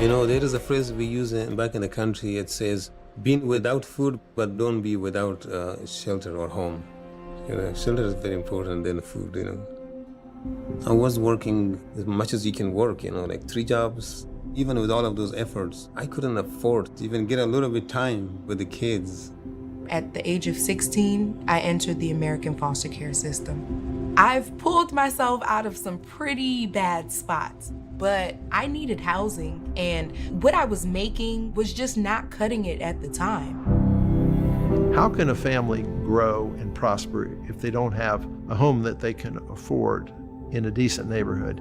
There is a phrase we use back in the country. It says, be without food, but don't be without shelter or home. Shelter is very important than food. I was working as much as you can work, like 3 jobs. Even with all of those efforts, I couldn't afford to even get a little bit time with the kids. At the age of 16, I entered the American foster care system. I've pulled myself out of some pretty bad spots, but I needed housing, and what I was making was just not cutting it at the time. How can a family grow and prosper if they don't have a home that they can afford in a decent neighborhood?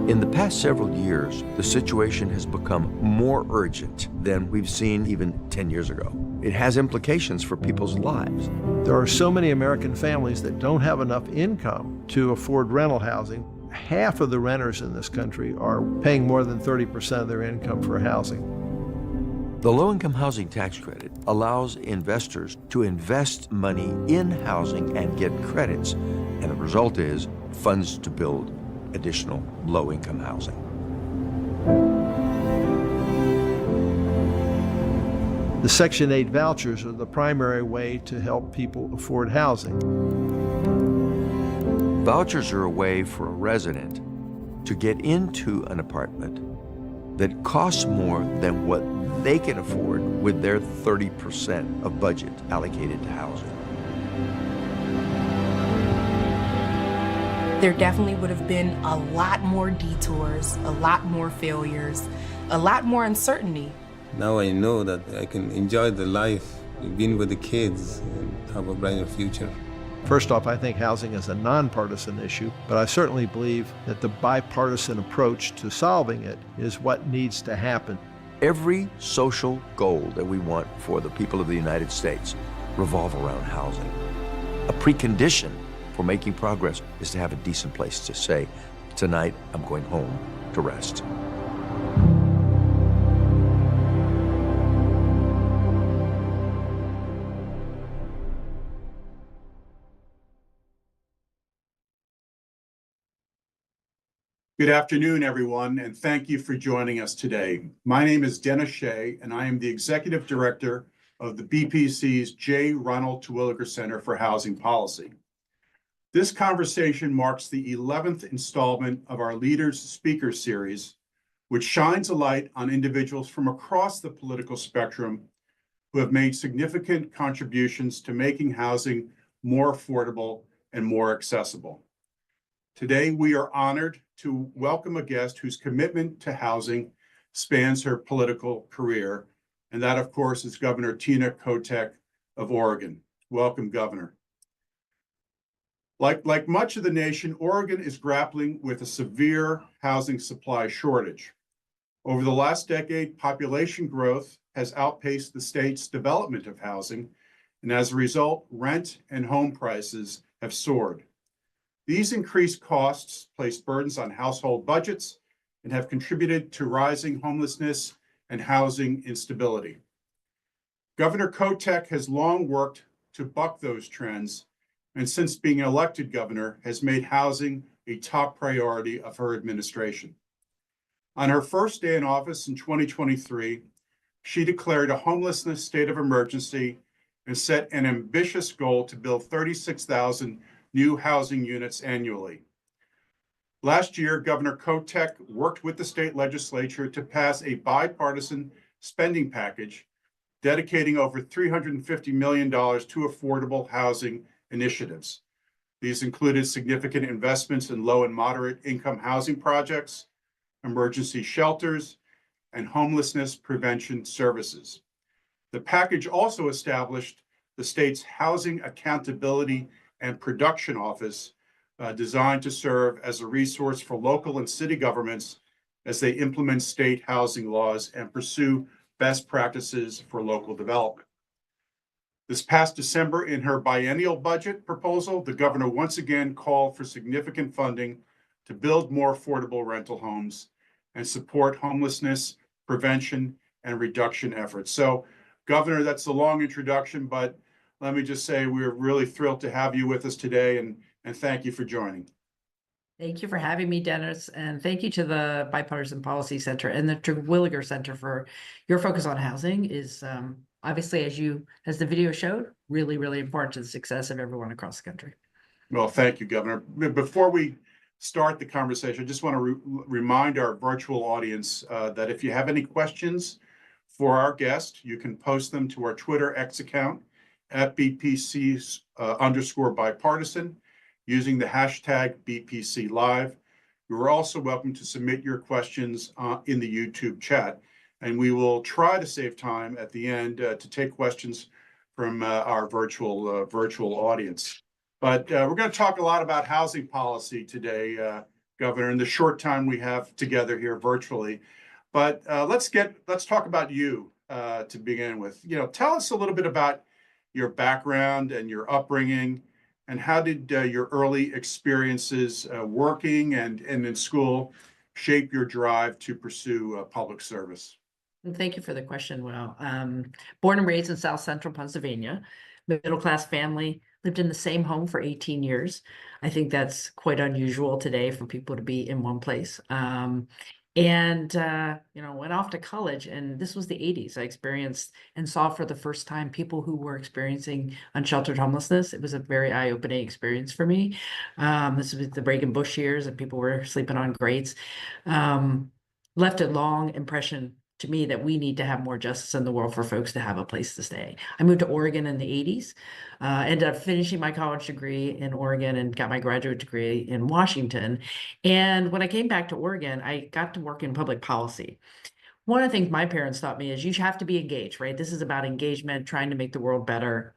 In the past several years, the situation has become more urgent than we've seen even 10 years ago. It has implications for people's lives. There are so many American families that don't have enough income to afford rental housing. Half of the renters in this country are paying more than 30% of their income for housing. The low-income housing tax credit allows investors to invest money in housing and get credits, and the result is funds to build additional low-income housing. The Section 8 vouchers are the primary way to help people afford housing. Vouchers are a way for a resident to get into an apartment that costs more than what they can afford with their 30% of budget allocated to housing. There definitely would have been a lot more detours, a lot more failures, a lot more uncertainty. Now I know that I can enjoy the life, being with the kids, and have a brighter future. First off, I think housing is a nonpartisan issue, but I certainly believe that the bipartisan approach to solving it is what needs to happen. Every social goal that we want for the people of the United States revolve around housing. A precondition for making progress is to have a decent place to say, tonight I'm going home to rest. Good afternoon, everyone, and thank you for joining us today. My name is Dennis Shea, and I am the Executive Director of the BPC's J. Ronald Terwilliger Center for Housing Policy. This conversation marks the 11th installment of our Leaders Speaker Series, which shines a light on individuals from across the political spectrum who have made significant contributions to making housing more affordable and more accessible. Today, we are honored to welcome a guest whose commitment to housing spans her political career, and that, of course, is Governor Tina Kotek of Oregon. Welcome, Governor. Like much of the nation, Oregon is grappling with a severe housing supply shortage. Over the last decade, population growth has outpaced the state's development of housing, and as a result, rent and home prices have soared. These increased costs place burdens on household budgets and have contributed to rising homelessness and housing instability. Governor Kotek has long worked to buck those trends, and since being elected governor, has made housing a top priority of her administration. On her first day in office in 2023, she declared a homelessness state of emergency and set an ambitious goal to build 36,000 new housing units annually. Last year, Governor Kotek worked with the state legislature to pass a bipartisan spending package dedicating over $350 million to affordable housing initiatives. These included significant investments in low and moderate income housing projects, emergency shelters, and homelessness prevention services. The package also established the state's Housing Accountability and Production Office, designed to serve as a resource for local and city governments as they implement state housing laws and pursue best practices for local development. This past December, in her biennial budget proposal, the governor once again called for significant funding to build more affordable rental homes and support homelessness prevention and reduction efforts. So, Governor, that's a long introduction, but let me just say we're really thrilled to have you with us today, and thank you for joining. Thank you for having me, Dennis, and thank you to the Bipartisan Policy Center and the Terwilliger Center for your focus on housing is obviously, as the video showed, really, really important to the success of everyone across the country. Well, thank you, Governor. Before we start the conversation, I just want to remind our virtual audience that if you have any questions for our guest, you can post them to our Twitter X account at BPC _ bipartisan using the hashtag BPC Live. You are also welcome to submit your questions in the YouTube chat, and we will try to save time at the end to take questions from our virtual audience. But we're going to talk a lot about housing policy today, Governor, in the short time we have together here virtually. But let's talk about you to begin with. Tell us a little bit about your background and your upbringing, and how did your early experiences working and in school shape your drive to pursue public service? And thank you for the question. Well, born and raised in South Central Pennsylvania, middle-class family, lived in the same home for 18 years. I think that's quite unusual today for people to be in one place. Went off to college, and this was the 80s. I experienced and saw for the first time people who were experiencing unsheltered homelessness. It was a very eye-opening experience for me. This was the Reagan Bush years, and people were sleeping on grates. Left a long impression to me that we need to have more justice in the world for folks to have a place to stay. I moved to Oregon in the 80s, ended up finishing my college degree in Oregon and got my graduate degree in Washington. And when I came back to Oregon, I got to work in public policy. One of the things my parents taught me is you have to be engaged, right? This is about engagement, trying to make the world better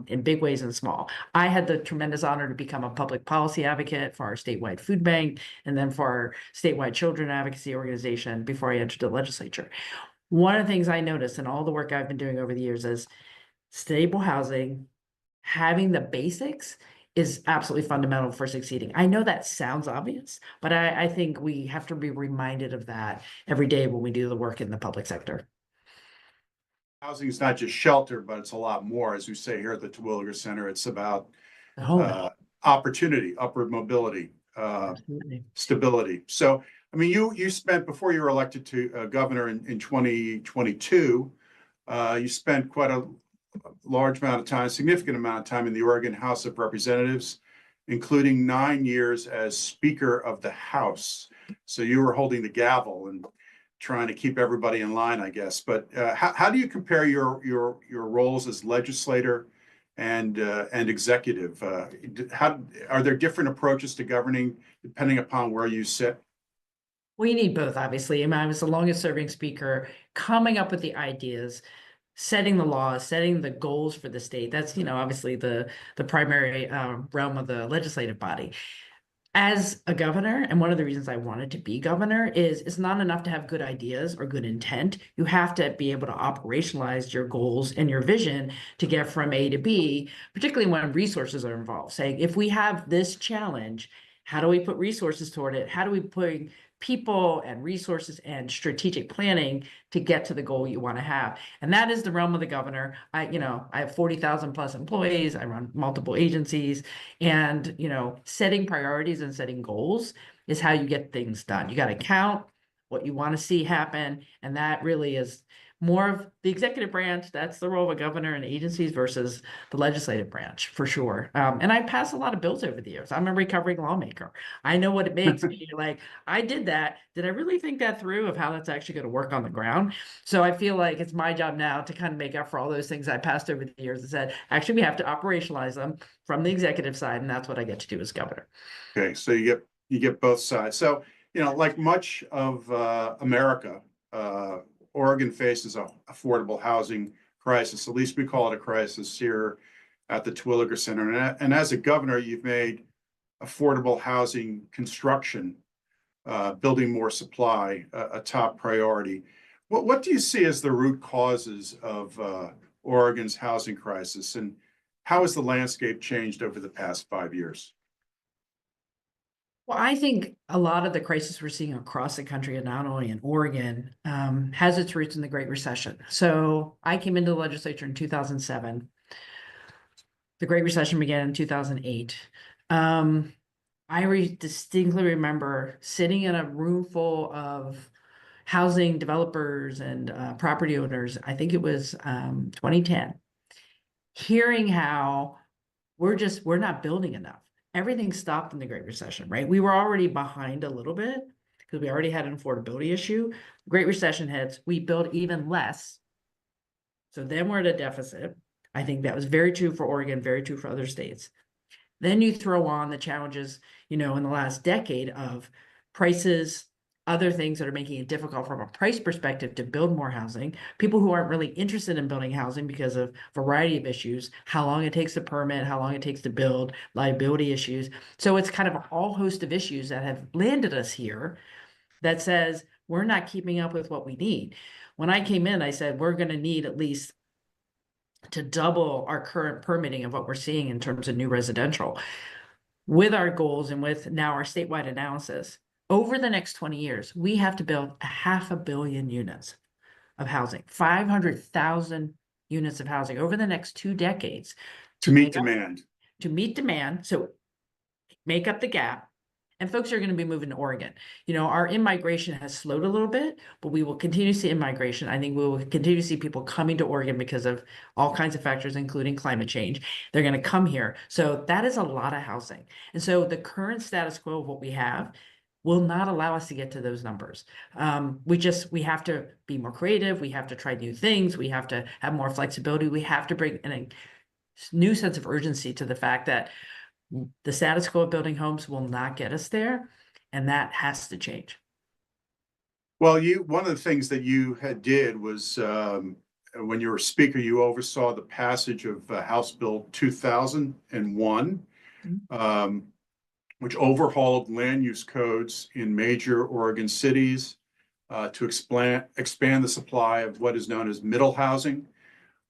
in big ways and small. I had the tremendous honor to become a public policy advocate for our statewide food bank and then for our statewide children advocacy organization before I entered the legislature. One of the things I noticed in all the work I've been doing over the years is stable housing, having the basics is absolutely fundamental for succeeding. I know that sounds obvious, but I think we have to be reminded of that every day when we do the work in the public sector. Housing is not just shelter, but it's a lot more. As we say here at the Terwilliger Center, it's about opportunity, upward mobility, stability. So, I mean, you spent, before you were elected to governor in 2022, you spent quite a large amount of time, significant amount of time in the Oregon House of Representatives, including 9 years as Speaker of the House. So you were holding the gavel and trying to keep everybody in line, I guess. But how do you compare your roles as legislator and executive? Are there different approaches to governing depending upon where you sit? We need both, obviously. I mean, I was the longest serving speaker, coming up with the ideas, setting the laws, setting the goals for the state. That's, obviously the primary realm of the legislative body. As a governor, and one of the reasons I wanted to be governor is it's not enough to have good ideas or good intent. You have to be able to operationalize your goals and your vision to get from A to B, particularly when resources are involved. Saying, if we have this challenge, how do we put resources toward it? How do we put people and resources and strategic planning to get to the goal you want to have? And that is the realm of the governor. I have 40,000 plus employees. I run multiple agencies, and, setting priorities and setting goals is how you get things done. You got to count what you want to see happen. And that really is more of the executive branch. That's the role of a governor and agencies versus the legislative branch, for sure. And I passed a lot of bills over the years. I'm a recovering lawmaker. I know what it makes me like, I did that. Did I really think that through of how that's actually going to work on the ground? So I feel like it's my job now to kind of make up for all those things I passed over the years and said, actually, we have to operationalize them from the executive side. And that's what I get to do as governor. Okay, so you get both sides. So, like much of America, Oregon faces an affordable housing crisis. At least we call it a crisis here at the Terwilliger Center. And as a governor, you've made affordable housing construction, building more supply, a top priority. What do you see as the root causes of Oregon's housing crisis, and how has the landscape changed over the past 5 years? Well, I think a lot of the crisis we're seeing across the country, and not only in Oregon, has its roots in the Great Recession. So I came into the legislature in 2007. The Great Recession began in 2008. distinctly remember sitting in a room full of housing developers and property owners. I think it was 2010, hearing how we're not building enough. Everything stopped in the Great Recession, right? We were already behind a little bit because we already had an affordability issue. Great Recession hits, we build even less. So then we're at a deficit. I think that was very true for Oregon, very true for other states. Then you throw on the challenges, in the last decade of prices, other things that are making it difficult from a price perspective to build more housing, people who aren't really interested in building housing because of a variety of issues, how long it takes to permit, how long it takes to build, liability issues. So it's kind of a whole host of issues that have landed us here that says we're not keeping up with what we need. When I came in, I said, we're going to need at least to double our current permitting of what we're seeing in terms of new residential. With our goals and with now our statewide analysis, over the next 20 years, we have to build 500 million units of housing, 500,000 units of housing over the next 2 decades To meet demand. To meet demand, so make up the gap. And folks are going to be moving to Oregon. Our in-migration has slowed a little bit, but we will continue to see in-migration. I think we will continue to see people coming to Oregon because of all kinds of factors, including climate change. They're going to come here. So that is a lot of housing. And so the current status quo of what we have will not allow us to get to those numbers. We have to be more creative. We have to try new things. We have to have more flexibility. We have to bring in a new sense of urgency to the fact that the status quo of building homes will not get us there, and that has to change. Well, one of the things that you did was when you were speaker, you oversaw the passage of House Bill 2001, which overhauled land use codes in major Oregon cities to expand the supply of what is known as middle housing,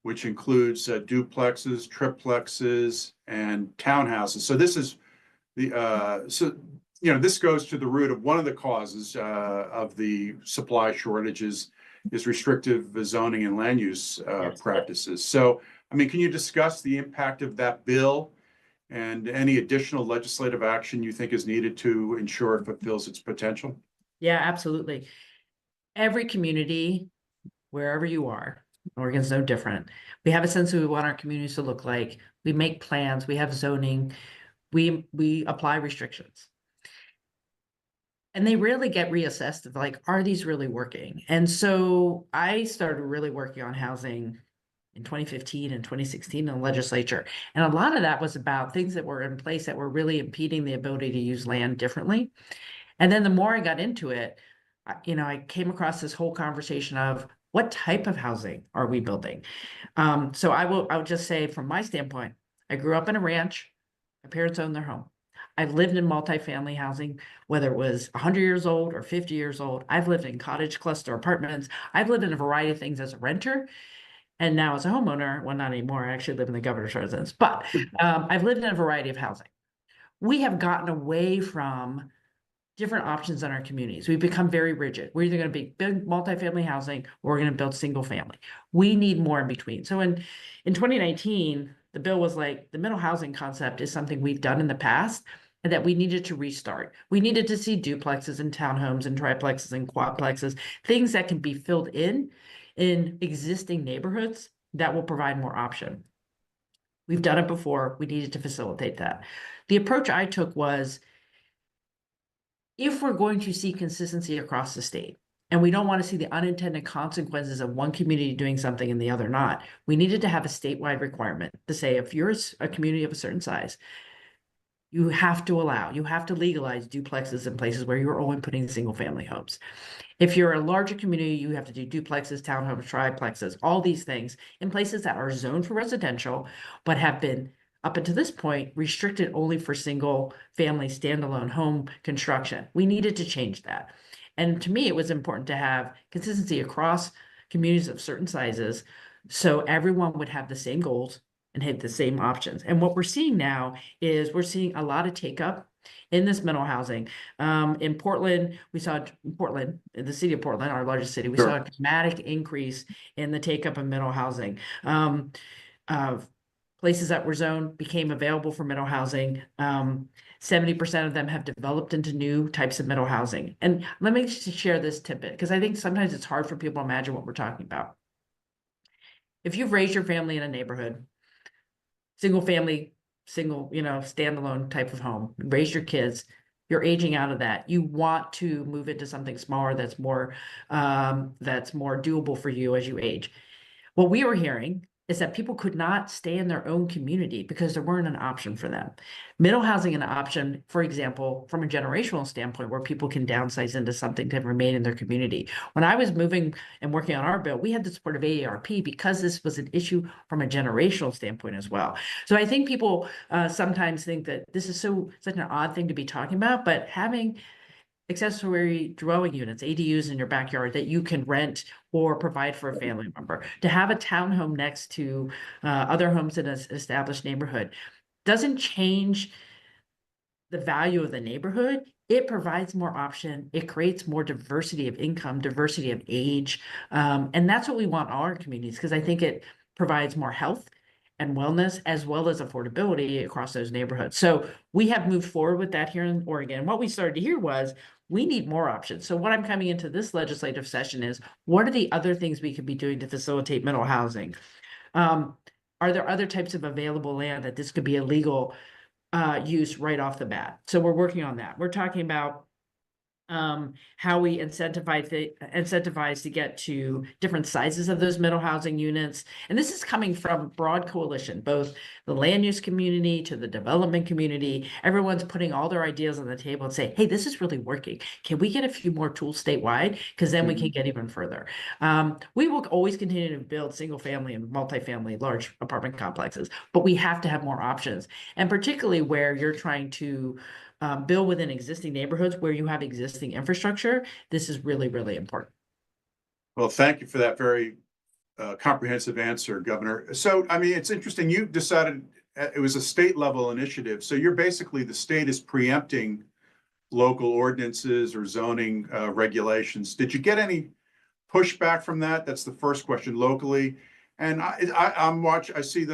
which includes duplexes, triplexes, and townhouses. So this is this goes to the root of one of the causes of the supply shortages is restrictive zoning and land use practices. So, can you discuss the impact of that bill and any additional legislative action you think is needed to ensure it fulfills its potential? Yeah, absolutely. Every community, wherever you are, Oregon's no different. We have a sense of what we want our communities to look like. We make plans, we have zoning, we apply restrictions. And they rarely get reassessed of are these really working? And so I started really working on housing in 2015 and 2016 in the legislature. And a lot of that was about things that were in place that were really impeding the ability to use land differently. And then the more I got into it, I came across this whole conversation of what type of housing are we building? So I would just say from my standpoint, I grew up in a ranch. My parents owned their home. I've lived in multifamily housing, whether it was 100 years old or 50 years old. I've lived in cottage cluster apartments. I've lived in a variety of things as a renter. And now as a homeowner, well, not anymore. I actually live in the governor's residence, but I've lived in a variety of housing. We have gotten away from different options in our communities. We've become very rigid. We're either going to be big multifamily housing or we're going to build single family. We need more in between. So in 2019, the bill was like, the middle housing concept is something we've done in the past and that we needed to restart. We needed to see duplexes and townhomes and triplexes and quadplexes, things that can be filled in existing neighborhoods that will provide more option. We've done it before. We needed to facilitate that. The approach I took was, if we're going to see consistency across the state, and we don't want to see the unintended consequences of one community doing something and the other not, we needed to have a statewide requirement to say, if you're a community of a certain size, you have to legalize duplexes in places where you're only putting single family homes. If you're a larger community, you have to do duplexes, townhomes, triplexes, all these things in places that are zoned for residential, but have been, up until this point, restricted only for single family standalone home construction. We needed to change that. And to me, it was important to have consistency across communities of certain sizes so everyone would have the same goals and have the same options. And what we're seeing now is we're seeing a lot of take up in this middle housing. In Portland, the city of Portland, our largest city, we saw a dramatic increase in the take up of middle housing. places that were zoned became available for middle housing. 70% of them have developed into new types of middle housing. And let me share this tidbit, because I think sometimes it's hard for people to imagine what we're talking about. If you've raised your family in a neighborhood, single family, standalone type of home, raise your kids, you're aging out of that. You want to move into something smaller that's more doable for you as you age. What we were hearing is that people could not stay in their own community because there weren't an option for them. Middle housing an option, for example, from a generational standpoint, where people can downsize into something to remain in their community. When I was moving and working on our bill, we had the support of AARP because this was an issue from a generational standpoint as well. So I think people sometimes think that this is such an odd thing to be talking about, but having accessory dwelling units, ADUs in your backyard that you can rent or provide for a family member, to have a townhome next to other homes in an established neighborhood doesn't change the value of the neighborhood. It provides more option. It creates more diversity of income, diversity of age. And that's what we want all our communities, because I think it provides more health and wellness as well as affordability across those neighborhoods. So we have moved forward with that here in Oregon. What we started to hear was we need more options. So what I'm coming into this legislative session is, what are the other things we could be doing to facilitate middle housing? Are there other types of available land that this could be a legal use right off the bat? So we're working on that. We're talking about how we incentivize to get to different sizes of those middle housing units. And this is coming from broad coalition, both the land use community to the development community. Everyone's putting all their ideas on the table and say, hey, this is really working. Can we get a few more tools statewide? Because then we can get even further. We will always continue to build single family and multifamily large apartment complexes, but we have to have more options. And particularly where you're trying to build within existing neighborhoods where you have existing infrastructure, this is really, really important. Well, thank you for that very comprehensive answer, Governor. So, I mean, it's interesting. You decided it was a state level initiative. So you're basically, the state is preempting local ordinances or zoning regulations. Did you get any pushback from that? That's the first question locally. And I see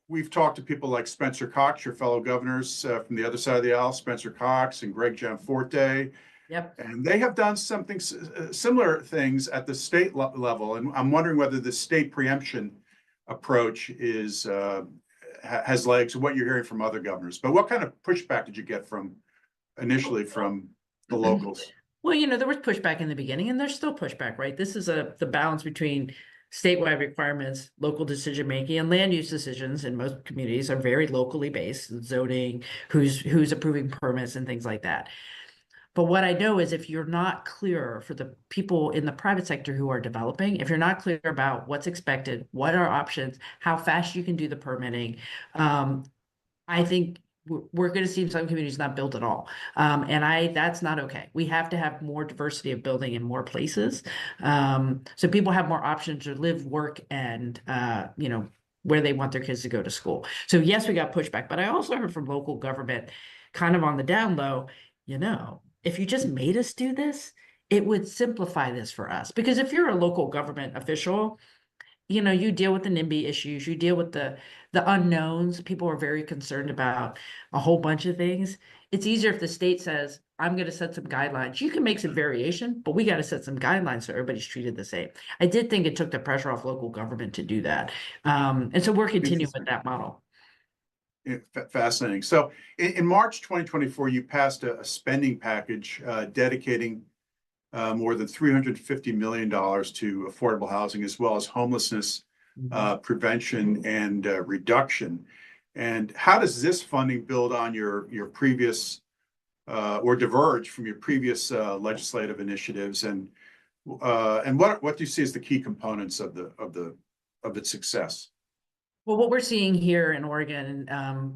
we've talked to people like Spencer Cox, your fellow governors from the other side of the aisle, Spencer Cox and Greg Gianforte. Yep. And they have done something similar things at the state level. And I'm wondering whether the state preemption approach has legs, and what you're hearing from other governors. But what kind of pushback did you get initially from the locals? Well, there was pushback in the beginning, and there's still pushback, right? This is the balance between statewide requirements, local decision-making, and land use decisions in most communities are very locally based, zoning, who's approving permits and things like that. But what I know is, if you're not clear for the people in the private sector who are developing, if you're not clear about what's expected, what are options, how fast you can do the permitting, I think we're going to see some communities not built at all. And that's not okay. We have to have more diversity of building in more places. So people have more options to live, work, and, where they want their kids to go to school. So yes, we got pushback, but I also heard from local government kind of on the down low, if you just made us do this, it would simplify this for us. Because if you're a local government official, you deal with the NIMBY issues, you deal with the unknowns. People are very concerned about a whole bunch of things. It's easier if the state says, I'm going to set some guidelines. You can make some variation, but we got to set some guidelines so everybody's treated the same. I did think it took the pressure off local government to do that. And so we're continuing with that model. Yeah, fascinating. So in March 2024, you passed a spending package dedicating more than $350 million to affordable housing, as well as homelessness prevention and reduction. And how does this funding build on your previous or diverge from your previous legislative initiatives? And what do you see as the key components of its success? Well, what we're seeing here in Oregon,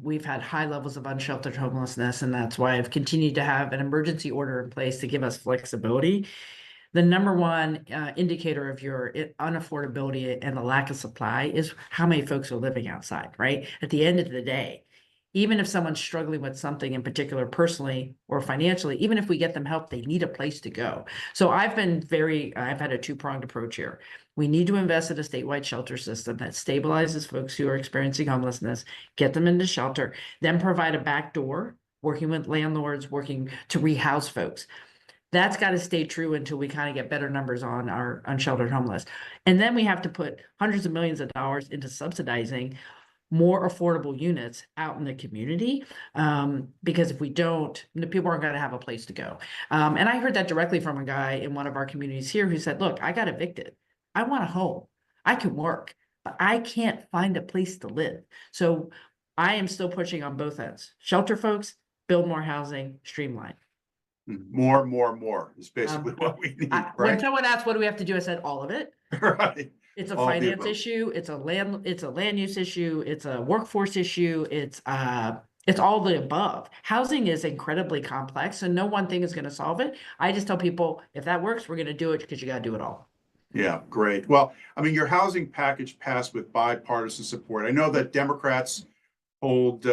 we've had high levels of unsheltered homelessness, and that's why I've continued to have an emergency order in place to give us flexibility. The number one indicator of your unaffordability and the lack of supply is how many folks are living outside, right? At the end of the day, even if someone's struggling with something in particular personally or financially, even if we get them help, they need a place to go. So I've had a two-pronged approach here. We need to invest in a statewide shelter system that stabilizes folks who are experiencing homelessness, get them into shelter, then provide a back door, working with landlords, working to rehouse folks. That's got to stay true until we kind of get better numbers on our unsheltered homeless. And then we have to put hundreds of millions of dollars into subsidizing more affordable units out in the community, because if we don't, the people aren't going to have a place to go. And I heard that directly from a guy in one of our communities here who said, look, I got evicted. I want a home. I can work, but I can't find a place to live. So I am still pushing on both ends. Shelter folks, build more housing, streamline. More is basically what we need, When right? someone asked, what do we have to do? I said, all of it. Right. It's a All of the finance above. issue, it's a land use issue, it's a workforce issue, it's all the above. Housing is incredibly complex and no one thing is going to solve it. I just tell people, if that works, we're going to do it because you got to do it all. Yeah, great. Well, I mean, your housing package passed with bipartisan support. I know that Democrats hold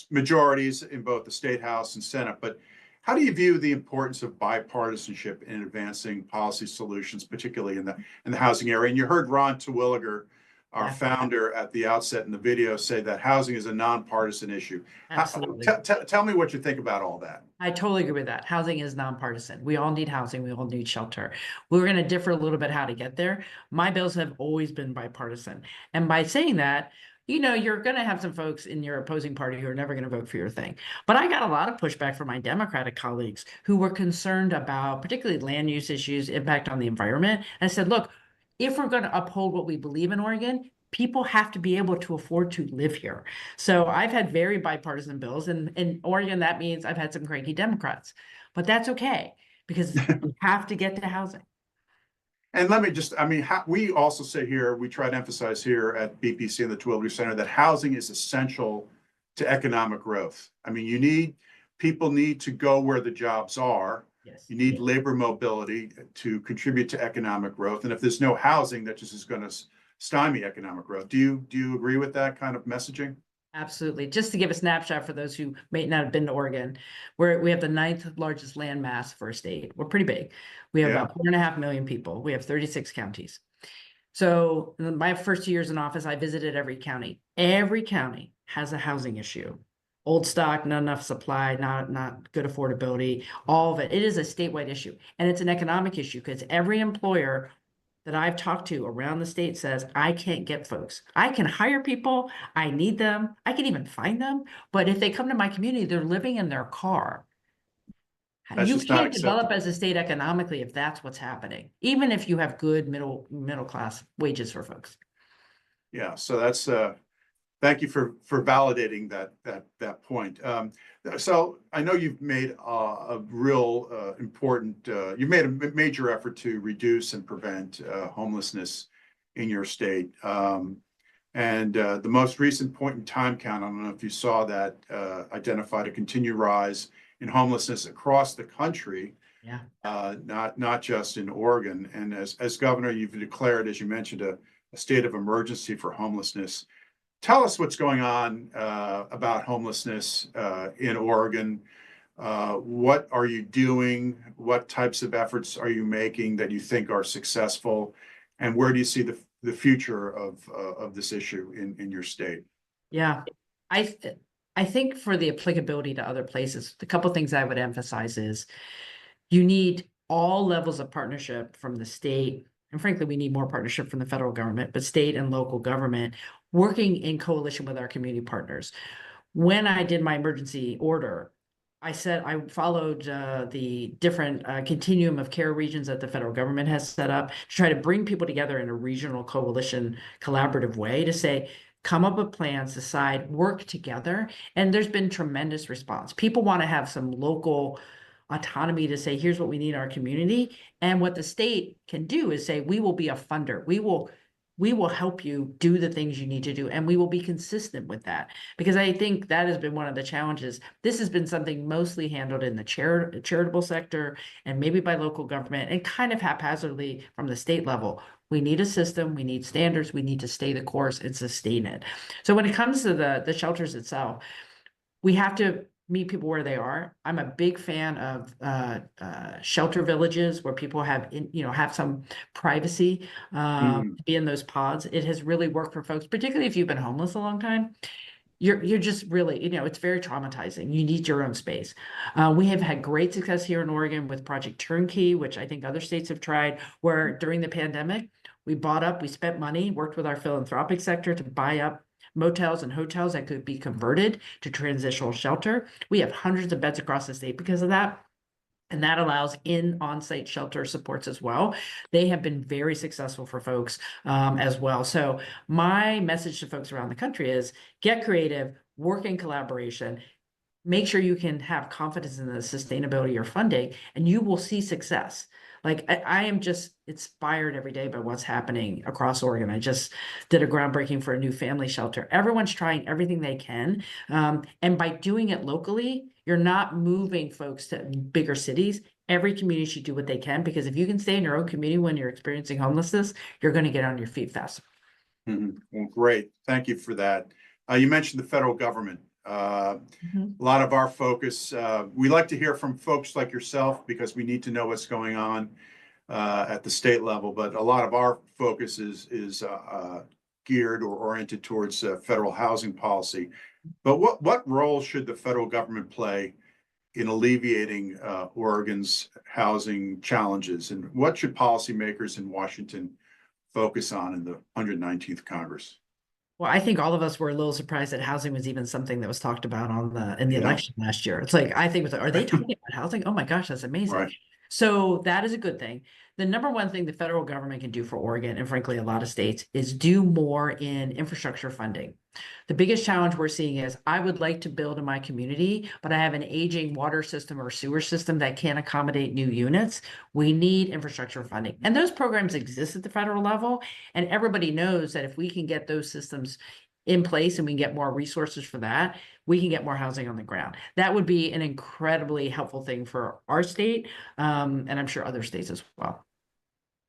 majorities in both the State House and Senate, but how do you view the importance of bipartisanship in advancing policy solutions, particularly in the housing area? And you heard Ron Terwilliger, our founder, at the outset in the video, say that housing is a nonpartisan issue. Absolutely. Tell me what you think about all that. I totally agree with that. Housing is nonpartisan. We all need housing. We all need shelter. We're going to differ a little bit how to get there. My bills have always been bipartisan. And by saying that, you know, you're going to have some folks in your opposing party who are never going to vote for your thing. But I got a lot of pushback from my Democratic colleagues who were concerned about particularly land use issues, impact on the environment. And I said, look, if we're going to uphold what we believe in Oregon, people have to be able to afford to live here. So I've had very bipartisan bills. And in Oregon, that means I've had some cranky Democrats. But that's okay, because we have to get to housing. And let me just, I mean, we also say here, we try to emphasize here at BPC and the Terwilliger Center that housing is essential to economic growth. I mean, people need to go where the jobs are. Yes. You need labor mobility to contribute to economic growth. And if there's no housing, that just is going to stymie economic growth. Do you agree with that kind of messaging? Absolutely. Just to give a snapshot for those who may not have been to Oregon, we have the 9th largest land mass for a state. We're pretty big. We have about 4.5 million people. We have 36 counties. So in my first 2 years in office, I visited every county. Every county has a housing issue. Old stock, not enough supply, not good affordability, all of it. It is a statewide issue. And it's an economic issue because every employer that I've talked to around the state says, I can't get folks. I can hire people. I need them. I can even find them. But if they come to my community, they're living in their car. That's You just not can't develop acceptable. as a state economically if that's what's happening, even if you have good middle class wages for folks. Yeah, so that's thank you for validating that point. So I know you've made a real important, you've made a major effort to reduce and prevent homelessness in your state. And the most recent point in time count, I don't know if you saw that, identified a continued rise in homelessness across the country. Yeah. Not just in Oregon. And as governor, you've declared, as you mentioned, a state of emergency for homelessness. Tell us what's going on about homelessness in Oregon. What are you doing? What types of efforts are you making that you think are successful? And where do you see the future of this issue in your state? Yeah, I think for the applicability to other places, the couple things I would emphasize is you need all levels of partnership from the state. And frankly, we need more partnership from the federal government, but state and local government working in coalition with our community partners. When I did my emergency order, I said I followed the different continuum of care regions that the federal government has set up to try to bring people together in a regional coalition collaborative way to say, come up with plans, decide, work together. And there's been tremendous response. People want to have some local autonomy to say, here's what we need in our community. And what the state can do is say, we will be a funder. We will help you do the things you need to do. And we will be consistent with that. Because I think that has been one of the challenges. This has been something mostly handled in the charitable sector and maybe by local government and kind of haphazardly from the state level. We need a system, we need standards, we need to stay the course and sustain it. So when it comes to the shelters itself, we have to meet people where they are. I'm a big fan of shelter villages where people have, have some privacy to be in those pods. It has really worked for folks, particularly if you've been homeless a long time. You're just really, it's very traumatizing. You need your own space. We have had great success here in Oregon with Project Turnkey, which I think other states have tried, where during the pandemic, we spent money, worked with our philanthropic sector to buy up motels and hotels that could be converted to transitional shelter. We have hundreds of beds across the state because of that. And that allows on-site shelter supports as well. They have been very successful for folks as well. So my message to folks around the country is get creative, work in collaboration, make sure you can have confidence in the sustainability of your funding, and you will see success. Like I am just inspired every day by what's happening across Oregon. I just did a groundbreaking for a new family shelter. Everyone's trying everything they can. And by doing it locally, you're not moving folks to bigger cities. Every community should do what they can, because if you can stay in your own community when you're experiencing homelessness, you're going to get on your feet faster. Well, great. Thank you for that. You mentioned the federal government. A lot of our focus, we like to hear from folks like yourself because we need to know what's going on at the state level, but a lot of our focus is geared or oriented towards federal housing policy. But what role should the federal government play in alleviating Oregon's housing challenges, and what should policymakers in Washington focus on in the 119th Congress? Well, I think all of us were a little surprised that housing was even something that was talked about in the election last year. It's like, I think, are they talking about housing? Oh my gosh, that's amazing. Right. So that is a good thing. The number one thing the federal government can do for Oregon, and frankly, a lot of states, is do more in infrastructure funding. The biggest challenge we're seeing is I would like to build in my community, but I have an aging water system or sewer system that can't accommodate new units. We need infrastructure funding. And those programs exist at the federal level. And everybody knows that if we can get those systems in place and we can get more resources for that, we can get more housing on the ground. That would be an incredibly helpful thing for our state, and I'm sure other states as well.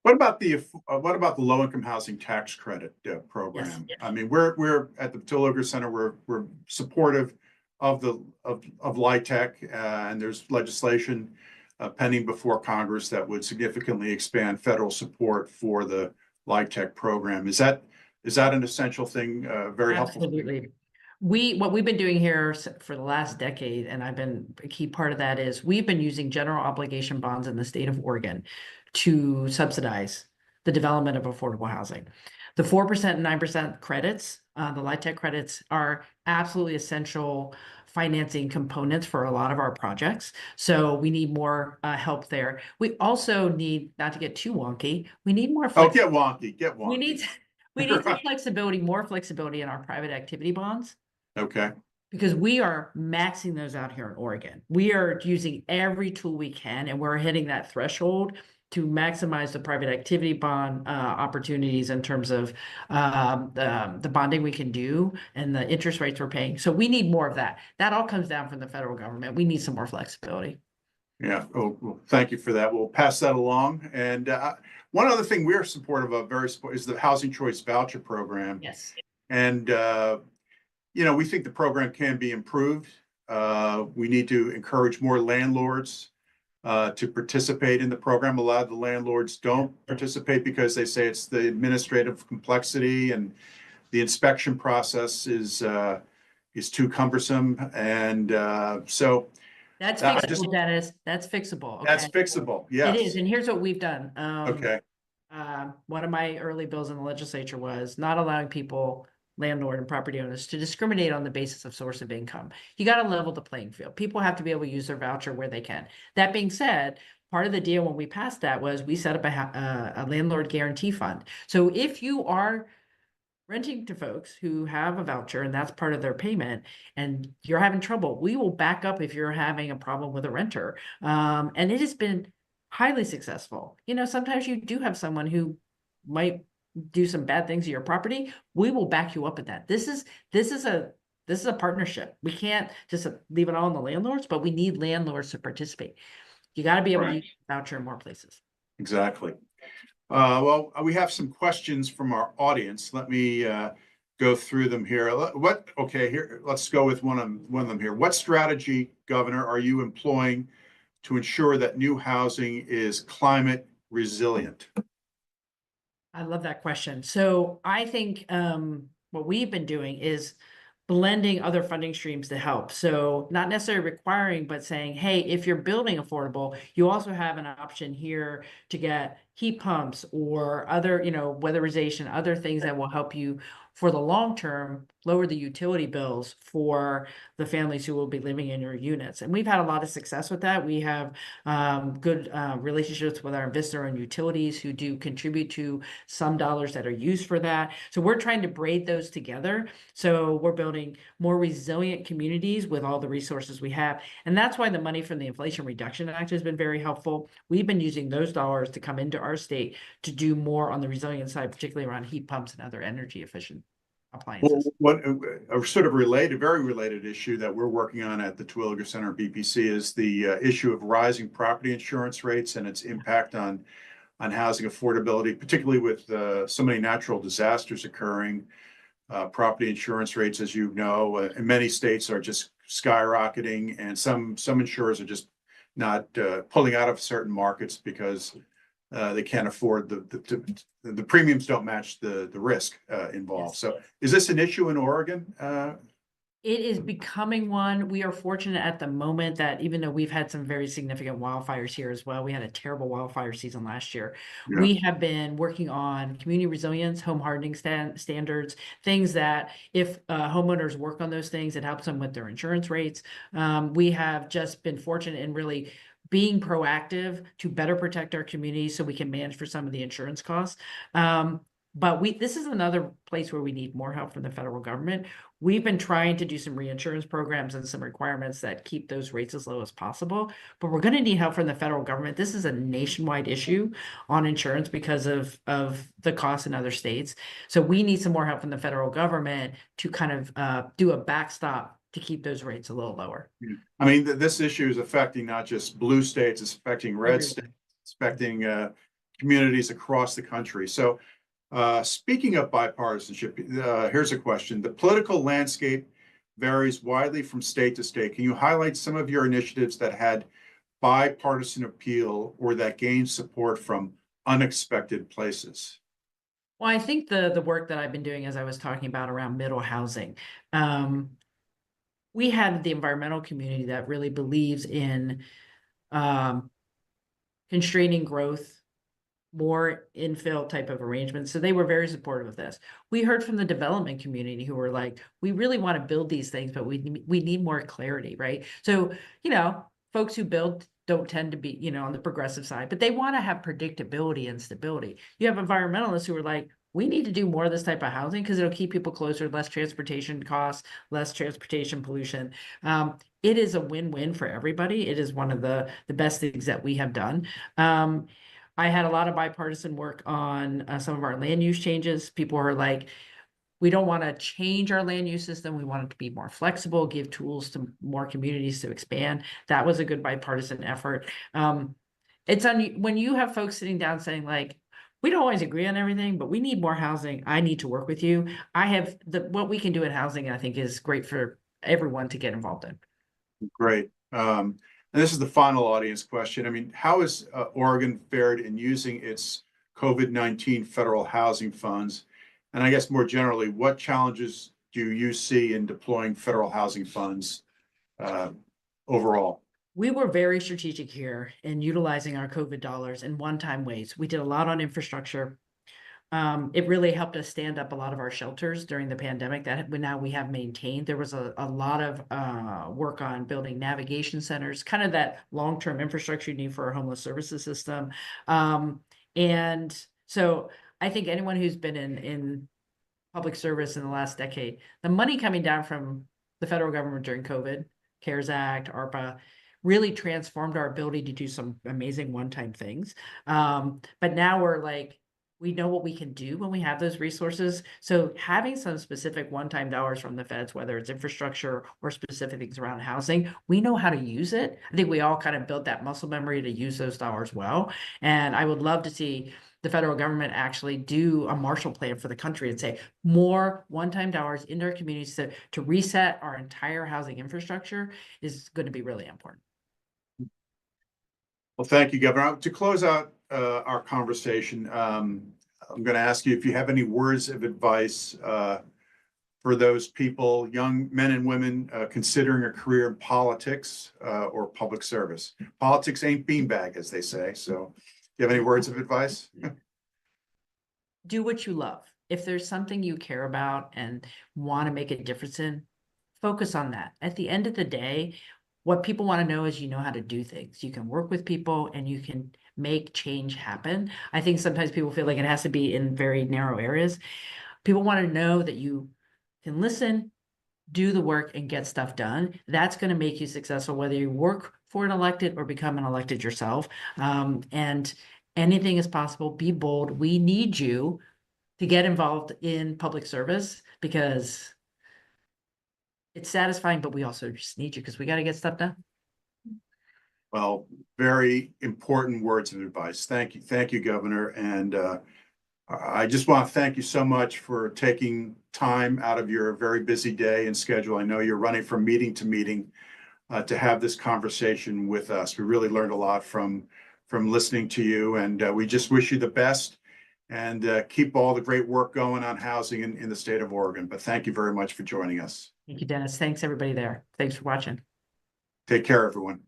What about the low-income housing tax credit program? Yes. I mean, we're at the Terwilliger Center. We're supportive of LIHTC, and there's legislation pending before Congress that would significantly expand federal support for the LIHTC program. Is that an essential thing? Very helpful. Absolutely. What we've been doing here for the last decade, and I've been a key part of that, is we've been using general obligation bonds in the state of Oregon to subsidize the development of affordable housing. The 4% and 9% credits, the LIHTC credits, are absolutely essential financing components for a lot of our projects. So we need more help there. We also need, not to get too wonky, we need more flexibility. Get wonky. We need some flexibility, more flexibility in our private activity bonds. Okay. Because we are maxing those out here in Oregon. We are using every tool we can, and we're hitting that threshold to maximize the private activity bond opportunities in terms of the bonding we can do and the interest rates we're paying. So we need more of that. That all comes down from the federal government. We need some more flexibility. Yeah. Oh, well, thank you for that. We'll pass that along. And one other thing we're supportive of, is the Housing Choice Voucher Program. Yes. And we think the program can be improved. We need to encourage more landlords to participate in the program. A lot of the landlords don't participate because they say it's the administrative complexity and the inspection process is too cumbersome. And so that's fixable, Dennis. That's fixable. Okay? That's fixable. Yes. It is. And here's what we've done. Okay. One of my early bills in the legislature was not allowing landlord and property owners, to discriminate on the basis of source of income. You got to level the playing field. People have to be able to use their voucher where they can. That being said, part of the deal when we passed that was we set up a landlord guarantee fund. So if you are renting to folks who have a voucher and that's part of their payment and you're having trouble, we will back up if you're having a problem with a renter. And it has been highly successful. Sometimes you do have someone who might do some bad things to your property. We will back you up at that. This is a partnership. We can't just leave it all on the landlords, but we need landlords to participate. You got to be able to use the voucher in more places. Exactly. Well, we have some questions from our audience. Let me go through them here. Okay, here, let's go with one of them here. What strategy, Governor, are you employing to ensure that new housing is climate resilient? I love that question. So I think what we've been doing is blending other funding streams to help. So not necessarily requiring, but saying, hey, if you're building affordable, you also have an option here to get heat pumps or other, weatherization, other things that will help you for the long term, lower the utility bills for the families who will be living in your units. And we've had a lot of success with that. We have good relationships with our investor-owned utilities who do contribute to some dollars that are used for that. So we're trying to braid those together. So we're building more resilient communities with all the resources we have. And that's why the money from the Inflation Reduction Act has been very helpful. We've been using those dollars to come into our state to do more on the resilient side, particularly around heat pumps and other energy efficient appliances. Well, a sort of very related issue that we're working on at the Terwilliger Center BPC is the issue of rising property insurance rates and its impact on housing affordability, particularly with so many natural disasters occurring. Property insurance rates, as you know, in many states are just skyrocketing, and some insurers are just not pulling out of certain markets because they can't afford the premiums don't match the risk involved. Yes. So is this an issue in Oregon? It is becoming one. We are fortunate at the moment that even though we've had some very significant wildfires here as well, we had a terrible wildfire season last year. Yeah. We have been working on community resilience, home hardening standards, things that if homeowners work on those things, it helps them with their insurance rates. We have just been fortunate in really being proactive to better protect our communities so we can manage for some of the insurance costs. But this is another place where we need more help from the federal government. We've been trying to do some reinsurance programs and some requirements that keep those rates as low as possible, but we're going to need help from the federal government. This is a nationwide issue on insurance because of the costs in other states. So we need some more help from the federal government to kind of do a backstop to keep those rates a little lower. I mean, this issue is affecting not just blue states, it's affecting red states, it's affecting communities across the country. So speaking of bipartisanship, here's a question. The political landscape varies widely from state to state. Can you highlight some of your initiatives that had bipartisan appeal or that gained support from unexpected places? Well, I think the work that I've been doing, as I was talking about around middle housing, we had the environmental community that really believes in constraining growth, more infill type of arrangements. So they were very supportive of this. We heard from the development community who were like, we really want to build these things, but we need more clarity, right? So, folks who build don't tend to be, on the progressive side, but they want to have predictability and stability. You have environmentalists who are like, we need to do more of this type of housing because it'll keep people closer, less transportation costs, less transportation pollution. It is a win-win for everybody. It is one of the best things that we have done. I had a lot of bipartisan work on some of our land use changes. People are like, we don't want to change our land use system. We want it to be more flexible, give tools to more communities to expand. That was a good bipartisan effort. When you have folks sitting down saying like, we don't always agree on everything, but we need more housing. I need to work with you. I have what we can do in housing, I think, is great for everyone to get involved in. Great. And this is the final audience question. I mean, how has Oregon fared in using its COVID-19 federal housing funds? And I guess more generally, what challenges do you see in deploying federal housing funds overall? We were very strategic here in utilizing our COVID dollars in one-time ways. We did a lot on infrastructure. It really helped us stand up a lot of our shelters during the pandemic that now we have maintained. There was a lot of work on building navigation centers, kind of that long-term infrastructure you need for our homeless services system. And so I think anyone who's been in public service in the last decade, the money coming down from the federal government during COVID, CARES Act, ARPA, really transformed our ability to do some amazing one-time things. But now we're like, we know what we can do when we have those resources. So having some specific one-time dollars from the feds, whether it's infrastructure or specific things around housing, we know how to use it. I think we all kind of built that muscle memory to use those dollars well. And I would love to see the federal government actually do a Marshall Plan for the country and say more one-time dollars into our communities to reset our entire housing infrastructure is going to be really important. Well, thank you, Governor. To close out our conversation, I'm going to ask you if you have any words of advice for those people, young men and women considering a career in politics or public service. Politics ain't beanbag, as they say. So, do you have any words of advice? Do what you love. If there's something you care about and want to make a difference in, focus on that. At the end of the day, what people want to know is you know how to do things. You can work with people and you can make change happen. I think sometimes people feel like it has to be in very narrow areas. People want to know that you can listen, do the work, and get stuff done. That's going to make you successful, whether you work for an elected or become an elected yourself. And anything is possible. Be bold. We need you to get involved in public service because it's satisfying, but we also just need you because we got to get stuff done. Well, very important words of advice. Thank you, Governor. And I just want to thank you so much for taking time out of your very busy day and schedule. I know you're running from meeting to meeting to have this conversation with us. We really learned a lot from listening to you, and we just wish you the best and keep all the great work going on housing in the state of Oregon. But thank you very much for joining us. Thank you, Dennis. Thanks, everybody there. Thanks for watching. Take care, everyone.